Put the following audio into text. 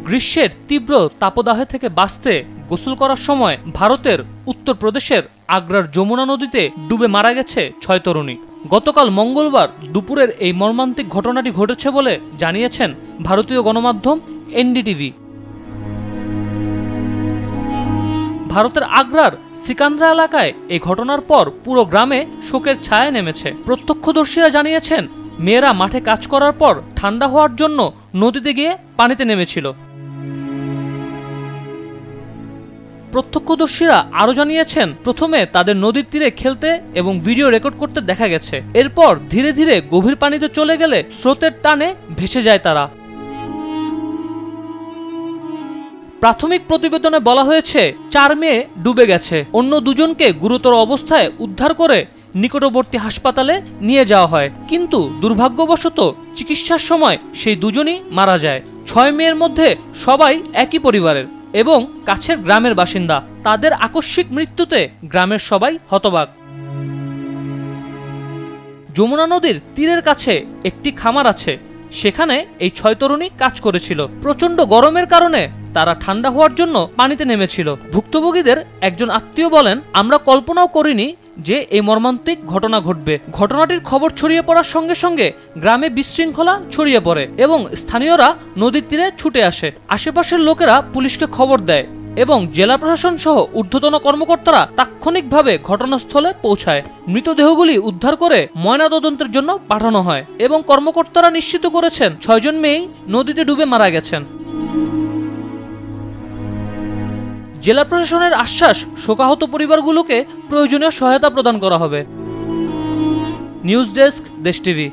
গ্রীষ্মের তীব্র তাপদাহে থেকে বাঁচতে গোসল করার সময় ভারতের উত্তরপ্রদেশের আগ্রার যমুনা নদীতে ডুবে মারা গেছে ৬ তরুণী। গতকাল মঙ্গলবার দুপুরের এই মর্মান্তিক ঘটনাটি ঘটেছে বলে জানিয়েছেন ভারতীয় গণমাধ্যম এনডিটিভি। ভারতের আগ্রার সিকান্দ্রা এলাকায় এই ঘটনার পর পুরো গ্রামে শোকের ছায়া নেমেছে। প্রত্যক্ষদর্শীরা জানিয়েছেন, মেয়েরা মাঠে কাজ করার পর ঠান্ডা হওয়ার জন্য নদীতে গিয়ে পানিতে নেমেছিল। প্রত্যক্ষদর্শীরা আরও জানিয়েছেন, প্রথমে তাদের নদীর তীরে খেলতে এবং ভিডিও রেকর্ড করতে দেখা গেছে। এরপর ধীরে ধীরে গভীর পানিতে চলে গেলে স্রোতের টানে ভেসে যায় তারা। প্রাথমিক প্রতিবেদনে বলা হয়েছে ৪ মেয়ে ডুবে গেছে। অন্য দুজনকে গুরুতর অবস্থায় উদ্ধার করে নিকটবর্তী হাসপাতালে নিয়ে যাওয়া হয়, কিন্তু দুর্ভাগ্যবশত চিকিৎসার সময় সেই দুজনই মারা যায়। ৬ মেয়ের মধ্যে সবাই একই পরিবারের এবং কাছের গ্রামের বাসিন্দা। তাদের আকস্মিক মৃত্যুতে গ্রামের সবাই হতবাক। যমুনা নদীর তীরের কাছে একটি খামার আছে, সেখানে এই ৬ তরুণী কাজ করেছিল। প্রচণ্ড গরমের কারণে তারা ঠান্ডা হওয়ার জন্য পানিতে নেমেছিল। ভুক্তভোগীদের একজন আত্মীয় বলেন, আমরা কল্পনাও করিনি যে এই মর্মান্তিক ঘটনা ঘটবে। ঘটনাটির খবর ছড়িয়ে পড়ার সঙ্গে সঙ্গে গ্রামে বিশৃঙ্খলা ছড়িয়ে পড়ে এবং স্থানীয়রা নদীর তীরে ছুটে আসে। আশেপাশের লোকেরা পুলিশকে খবর দেয় এবং জেলা প্রশাসন সহ ঊর্ধ্বতন কর্মকর্তারা তাৎক্ষণিকভাবে ঘটনাস্থলে পৌঁছায়। মৃতদেহগুলি উদ্ধার করে ময়নাতদন্তের জন্য পাঠানো হয় এবং কর্মকর্তারা নিশ্চিত করেছেন ৬ জন মেয়েই নদীতে ডুবে মারা গেছেন। জেলা প্রশাসনের আশ্বাস, শোকাহত পরিবারগুলোকে প্রয়োজনীয় সহায়তা প্রদান করা হবে। নিউজ ডেস্ক, দেশ টিভি।